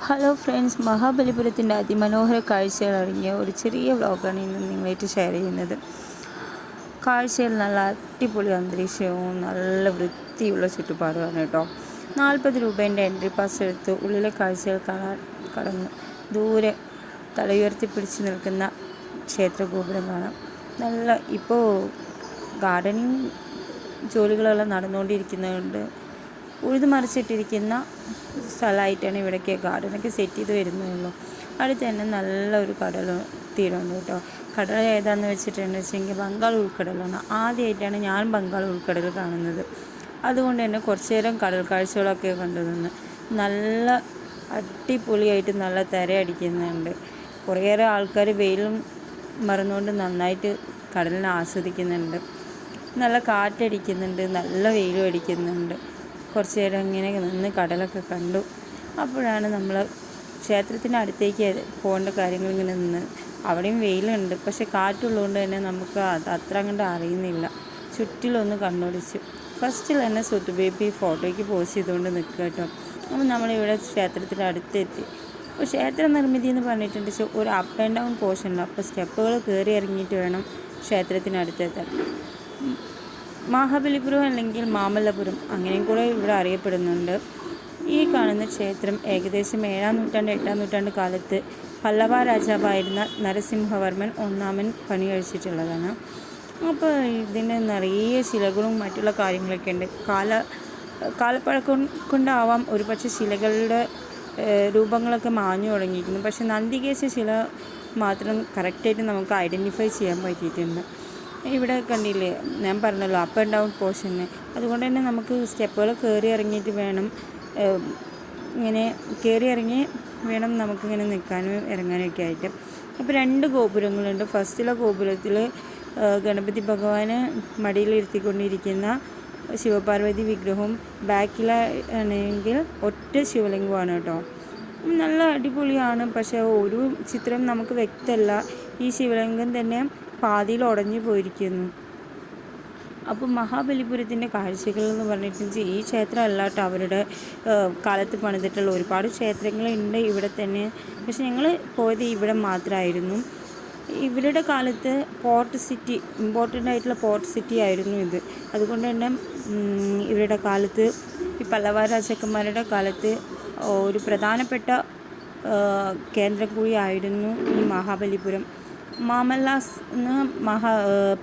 Hello friends, മഹാബലിപുരത്തിൻ്റെ അതിമനോഹര കാഴ്ചകൾ അടങ്ങിയ ഒരു ചെറിയ വ്ളോഗാണ് ഇന്ന് നിങ്ങളായിട്ട് ഷെയർ ചെയ്യുന്നത്. കാഴ്ചയിൽ നല്ല അടിപൊളി അന്തരീക്ഷവും നല്ല വൃത്തിയുള്ള ചുറ്റുപാടുമാണ് കേട്ടോ. 40 രൂപേൻ്റെ എൻട്രി പാസ് എടുത്ത് ഉള്ളിലെ കാഴ്ചകൾ കാണാൻ കടന്നു. ദൂരെ തലയുയർത്തി പിടിച്ച് നിൽക്കുന്ന ക്ഷേത്രഗോപുരം കാണാം. നല്ല ഇപ്പോൾ ഗാർഡനിങ് ജോലികളെല്ലാം നടന്നുകൊണ്ടിരിക്കുന്നതുകൊണ്ട് ഉഴുതുമറിച്ചിട്ടിരിക്കുന്ന സ്ഥലമായിട്ടാണ് ഇവിടേക്ക് ഗാർഡനൊക്കെ സെറ്റ് ചെയ്ത് വരുന്നതുള്ളൂ. അടുത്ത് തന്നെ നല്ലൊരു കടൽ തീരമുണ്ട് കേട്ടോ. കടൽ ഏതാണെന്ന് വെച്ചിട്ടുണ്ടെങ്കിൽ ബംഗാൾ ഉൾക്കടലാണ്. ആദ്യമായിട്ടാണ് ഞാൻ ബംഗാൾ ഉൾക്കടൽ കാണുന്നത്. അതുകൊണ്ട് തന്നെ കുറച്ച് നേരം കടൽ കാഴ്ചകളൊക്കെ കണ്ടു നിന്ന് നല്ല അടിപൊളിയായിട്ട് നല്ല തിരയടിക്കുന്നുണ്ട്. കുറേയേറെ ആൾക്കാർ വെയിലും മറന്നുകൊണ്ട് നന്നായിട്ട് കടലിനെ ആസ്വദിക്കുന്നുണ്ട്. നല്ല കാറ്റടിക്കുന്നുണ്ട്, നല്ല വെയിലും അടിക്കുന്നുണ്ട്. കുറച്ച് നേരം ഇങ്ങനെ നിന്ന് കടലൊക്കെ കണ്ടു. അപ്പോഴാണ് നമ്മൾ ക്ഷേത്രത്തിൻ്റെ അടുത്തേക്ക് പോകേണ്ട കാര്യങ്ങൾ ഇങ്ങനെ നിന്ന്. അവിടെയും വെയിലുണ്ട്, പക്ഷെ കാറ്റുള്ളതുകൊണ്ട് തന്നെ നമുക്ക് അത്ര അങ്ങോട്ട് അറിയുന്നില്ല. ചുറ്റിലൊന്ന് കണ്ണോടിച്ചു. ഫസ്റ്റിൽ തന്നെ സുത്തു ബേബി ഫോട്ടോയ്ക്ക് പോസ്റ്റ് ചെയ്തുകൊണ്ട് നിൽക്കുക കേട്ടോ. അപ്പോൾ നമ്മളിവിടെ ക്ഷേത്രത്തിൻ്റെ അടുത്തെത്തി. അപ്പോൾ ക്ഷേത്ര നിർമ്മിതി എന്ന് പറഞ്ഞിട്ടുണ്ടെങ്കിൽ ഒരു അപ്പ് ആൻഡ് ഡൗൺ പോർഷൻ ഉണ്ട്. അപ്പോൾ സ്റ്റെപ്പുകൾ കയറി ഇറങ്ങിയിട്ട് വേണം ക്ഷേത്രത്തിനടുത്തെത്താൻ. മഹാബലിപുരം അല്ലെങ്കിൽ മാമല്ലപുരം അങ്ങനെയും കൂടെ ഇവിടെ അറിയപ്പെടുന്നുണ്ട്. ഈ കാണുന്ന ക്ഷേത്രം ഏകദേശം 7-ാം നൂറ്റാണ്ട് 8-ാം നൂറ്റാണ്ട് കാലത്ത് പല്ലവ രാജാവായിരുന്ന നരസിംഹവർമ്മൻ ഒന്നാമൻ പണി കഴിച്ചിട്ടുള്ളതാണ്. അപ്പോൾ ഇതിന് നിറയെ ശിലകളും മറ്റുള്ള കാര്യങ്ങളൊക്കെ ഉണ്ട്. കാലപ്പഴക്കം കൊണ്ടാവാം ഒരുപക്ഷെ ശിലകളുടെ രൂപങ്ങളൊക്കെ മാഞ്ഞു തുടങ്ങിയിരിക്കുന്നു. പക്ഷെ നന്ദികേശ ശില മാത്രം കറക്റ്റായിട്ട് നമുക്ക് ഐഡൻറ്റിഫൈ ചെയ്യാൻ പറ്റിയിട്ടുണ്ട്. ഇവിടെ കണ്ടില്ലേ, ഞാൻ പറഞ്ഞല്ലോ അപ്പ് ആൻഡ് ഡൗൺ പോർഷന്. അതുകൊണ്ട് തന്നെ നമുക്ക് സ്റ്റെപ്പുകൾ കയറി ഇറങ്ങിയിട്ട് വേണം, ഇങ്ങനെ കയറി ഇറങ്ങി വേണം നമുക്കിങ്ങനെ നിൽക്കാനും ഇറങ്ങാനൊക്കെ ആയിട്ട്. അപ്പോൾ 2 ഗോപുരങ്ങളുണ്ട്. ഫസ്റ്റിലെ ഗോപുരത്തിൽ ഗണപതി ഭഗവാന് മടിയിലിരുത്തിക്കൊണ്ടിരിക്കുന്ന ശിവപാർവതി വിഗ്രഹവും ബാക്കിലാണെങ്കിൽ ഒറ്റ ശിവലിംഗമാണ് കേട്ടോ. നല്ല അടിപൊളിയാണ്. പക്ഷേ ഒരു ചിത്രം നമുക്ക് വ്യക്തമല്ല. ഈ ശിവലിംഗം തന്നെ പാതിയിൽ ഉടഞ്ഞു പോയിരിക്കുന്നു. അപ്പോൾ മഹാബലിപുരത്തിൻ്റെ കാഴ്ചകൾ എന്ന് പറഞ്ഞിട്ടുണ്ടെങ്കിൽ ഈ ക്ഷേത്രം അല്ലാട്ടോ അവരുടെ കാലത്ത് പണിതിട്ടുള്ള ഒരുപാട് ക്ഷേത്രങ്ങളുണ്ട് ഇവിടെ തന്നെ. പക്ഷെ ഞങ്ങൾ പോയത് ഇവിടെ മാത്രമായിരുന്നു. ഇവരുടെ കാലത്ത് പോർട്ട് സിറ്റി, ഇമ്പോർട്ടൻ്റ് ആയിട്ടുള്ള പോർട്ട് സിറ്റി ആയിരുന്നു ഇത്. അതുകൊണ്ട് തന്നെ ഇവരുടെ കാലത്ത് ഈ പല്ലവ രാജാക്കന്മാരുടെ കാലത്ത് ഒരു പ്രധാനപ്പെട്ട കേന്ദ്രം കൂടിയായിരുന്നു ഈ മഹാബലിപുരം. മാമല്ലാസ് എന്ന്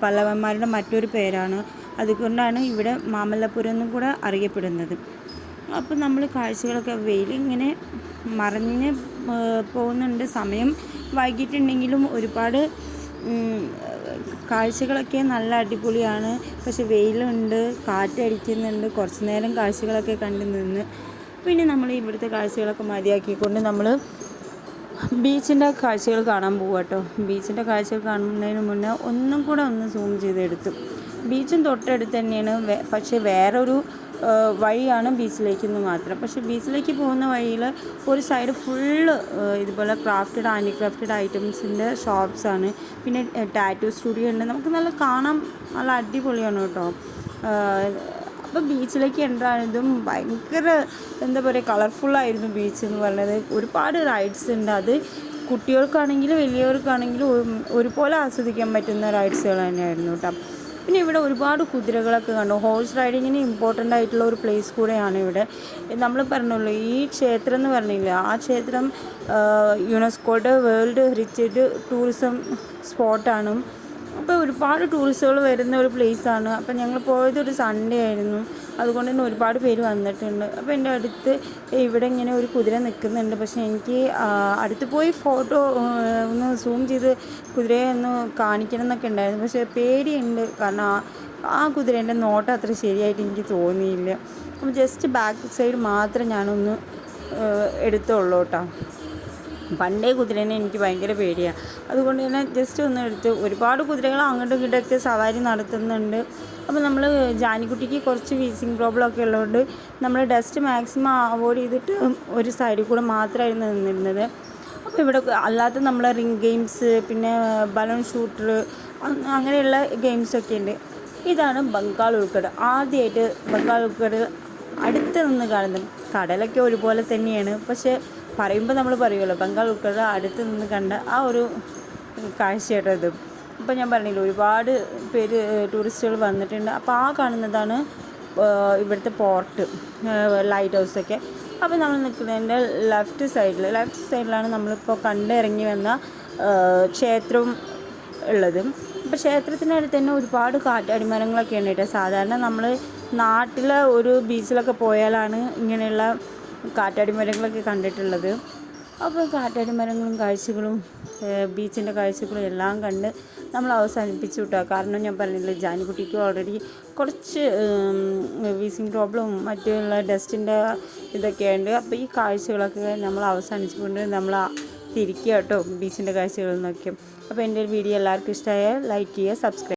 പല്ലവന്മാരുടെ മറ്റൊരു പേരാണ്. അതുകൊണ്ടാണ് ഇവിടെ മാമല്ലപുരം എന്നും കൂടെ അറിയപ്പെടുന്നത്. അപ്പോൾ നമ്മൾ കാഴ്ചകളൊക്കെ വെയിലിങ്ങനെ മറഞ്ഞ് പോകുന്നുണ്ട്. സമയം വൈകിട്ടുണ്ടെങ്കിലും ഒരുപാട് കാഴ്ചകളൊക്കെ നല്ല അടിപൊളിയാണ്. പക്ഷെ വെയിലുണ്ട്, കാറ്റടിക്കുന്നുണ്ട്. കുറച്ച് നേരം കാഴ്ചകളൊക്കെ കണ്ടു നിന്ന് പിന്നെ നമ്മൾ ഇവിടുത്തെ കാഴ്ചകളൊക്കെ മതിയാക്കിക്കൊണ്ട് നമ്മൾ ബീച്ചിൻ്റെ കാഴ്ചകൾ കാണാൻ പോകും കേട്ടോ. ബീച്ചിൻ്റെ കാഴ്ചകൾ കാണുന്നതിന് മുന്നേ ഒന്നും കൂടെ ഒന്ന് സൂം ചെയ്തെടുത്തു. ബീച്ചും തൊട്ടടുത്ത് തന്നെയാണ്, പക്ഷേ വേറൊരു വഴിയാണ് ബീച്ചിലേക്കെന്ന് മാത്രം. പക്ഷേ ബീച്ചിലേക്ക് പോകുന്ന വഴിയിൽ ഒരു സൈഡ് ഫുള്ള് ഇതുപോലെ ഹാൻഡിക്രാഫ്റ്റഡ് ഐറ്റംസിൻ്റെ ഷോപ്സാണ്. പിന്നെ ടാറ്റൂ സ്റ്റുഡിയോ ഉണ്ട്. നമുക്ക് നല്ല കാണാൻ നല്ല അടിപൊളിയാണ് കേട്ടോ. അപ്പോൾ ബീച്ചിലേക്ക് എൻ്ററായതും ഭയങ്കര എന്താ പറയുക, കളർഫുള്ളായിരുന്നു ബീച്ച് എന്ന് പറഞ്ഞത്. ഒരുപാട് റൈഡ്സ് ഉണ്ട്. അത് കുട്ടികൾക്കാണെങ്കിലും വലിയവർക്കാണെങ്കിലും ഒരുപോലെ ആസ്വദിക്കാൻ പറ്റുന്ന റൈഡ്സുകൾ തന്നെയായിരുന്നു കേട്ടോ. പിന്നെ ഇവിടെ ഒരുപാട് കുതിരകളൊക്കെ കണ്ടു. ഹോഴ്സ് റൈഡിങ്ങിന് ഇമ്പോർട്ടൻ്റ് ആയിട്ടുള്ള ഒരു പ്ലേസ് കൂടെയാണ് ഇവിടെ. നമ്മൾ പറഞ്ഞല്ലോ ഈ ക്ഷേത്രം എന്ന് പറഞ്ഞില്ല, ആ ക്ഷേത്രം യുനെസ്കോയുടെ വേൾഡ് ഹെറിറ്റേജ് ടൂറിസം സ്പോട്ടാണ്. അപ്പോൾ ഒരുപാട് ടൂറിസ്റ്റുകൾ വരുന്ന ഒരു പ്ലേസാണ്. അപ്പോൾ ഞങ്ങൾ പോയത് ഒരു സൺഡേ ആയിരുന്നു. അതുകൊണ്ട് തന്നെ ഒരുപാട് പേര് വന്നിട്ടുണ്ട്. അപ്പോൾ എൻ്റെ അടുത്ത് ഇവിടെ ഇങ്ങനെ ഒരു കുതിര നിൽക്കുന്നുണ്ട്. പക്ഷേ എനിക്ക് അടുത്ത് പോയി ഫോട്ടോ ഒന്ന് സൂം ചെയ്ത് കുതിരയെ ഒന്ന് കാണിക്കണം എന്നൊക്കെ ഉണ്ടായിരുന്നു. പക്ഷേ പേടിയുണ്ട്, കാരണം ആ കുതിരേൻ്റെ നോട്ടം അത്ര ശരിയായിട്ട് എനിക്ക് തോന്നിയില്ല. അപ്പോൾ ജസ്റ്റ് ബാക്ക് സൈഡ് മാത്രം ഞാനൊന്ന് എടുത്തുള്ളൂ കേട്ടോ. പണ്ടേ കുതിരേനെ എനിക്ക് ഭയങ്കര പേടിയാണ്. അതുകൊണ്ട് തന്നെ ജസ്റ്റ് ഒന്ന് എടുത്ത്, ഒരുപാട് കുതിരകൾ അങ്ങോട്ടും ഇങ്ങോട്ടൊക്കെ സവാരി നടത്തുന്നുണ്ട്. അപ്പോൾ നമ്മൾ ജാനിക്കുട്ടിക്ക് കുറച്ച് വീസിങ് പ്രോബ്ലം ഒക്കെ ഉള്ളതുകൊണ്ട് നമ്മൾ ഡസ്റ്റ് മാക്സിമം അവോയ്ഡ് ചെയ്തിട്ട് ഒരു സൈഡിൽ കൂടെ മാത്രമായിരുന്നു നിന്നിരുന്നത്. അപ്പോൾ ഇവിടെ അല്ലാത്ത നമ്മൾ റിംഗ് ഗെയിംസ്, പിന്നെ ബലൂൺ ഷൂട്ടർ, അങ്ങനെയുള്ള ഗെയിംസൊക്കെ ഉണ്ട്. ഇതാണ് ബംഗാൾ ഉൾക്കടൽ. ആദ്യമായിട്ട് ബംഗാൾ ഉൾക്കടൽ അടുത്ത് നിന്ന് കാണുന്നത്. കടലൊക്കെ ഒരുപോലെ തന്നെയാണ്, പക്ഷേ പറയുമ്പോൾ നമ്മൾ പറയുമല്ലോ ബംഗാൾ ഉൾക്കടൽ അടുത്ത് നിന്ന് കണ്ട ആ ഒരു കാഴ്ചയായിട്ടോ ഇത്. ഇപ്പോൾ ഞാൻ പറഞ്ഞില്ല ഒരുപാട് പേര് ടൂറിസ്റ്റുകൾ വന്നിട്ടുണ്ട്. അപ്പോൾ ആ കാണുന്നതാണ് ഇവിടുത്തെ പോർട്ട്, ലൈറ്റ് ഹൗസൊക്കെ. അപ്പോൾ നമ്മൾ നിൽക്കുന്നതിൻ്റെ ലെഫ്റ്റ് സൈഡിലാണ് നമ്മളിപ്പോൾ കണ്ടിറങ്ങി വന്ന ക്ഷേത്രവും ഉള്ളത്. അപ്പോൾ ക്ഷേത്രത്തിനടുത്ത് തന്നെ ഒരുപാട് കാറ്റാടിമരങ്ങളൊക്കെ ഉണ്ട് കേട്ടോ. സാധാരണ നമ്മൾ നാട്ടിലെ ഒരു ബീച്ചിലൊക്കെ പോയാലാണ് ഇങ്ങനെയുള്ള കാറ്റാടിമരങ്ങളൊക്കെ കണ്ടിട്ടുള്ളത്. അപ്പോൾ കാറ്റാടിമരങ്ങളും കാഴ്ചകളും ബീച്ചിൻ്റെ കാഴ്ചകളും എല്ലാം കണ്ട് നമ്മൾ അവസാനിപ്പിച്ചു കിട്ടുക. കാരണം ഞാൻ പറഞ്ഞില്ല ജാനിക്കുട്ടിക്ക് ഓൾറെഡി കുറച്ച് വീസിങ് പ്രോബ്ലവും മറ്റുള്ള ഡസ്റ്റിൻ്റെ ഇതൊക്കെയുണ്ട്. അപ്പോൾ ഈ കാഴ്ചകളൊക്കെ നമ്മൾ അവസാനിച്ചുകൊണ്ട് നമ്മൾ തിരിക്കുക കേട്ടോ ബീച്ചിൻ്റെ കാഴ്ചകളിൽ നിന്നൊക്കെ. അപ്പോൾ എൻ്റെ ഒരു വീഡിയോ എല്ലാവർക്കും ഇഷ്ടമായാൽ ലൈക്ക് ചെയ്യുക, സബ്സ്ക്രൈബ്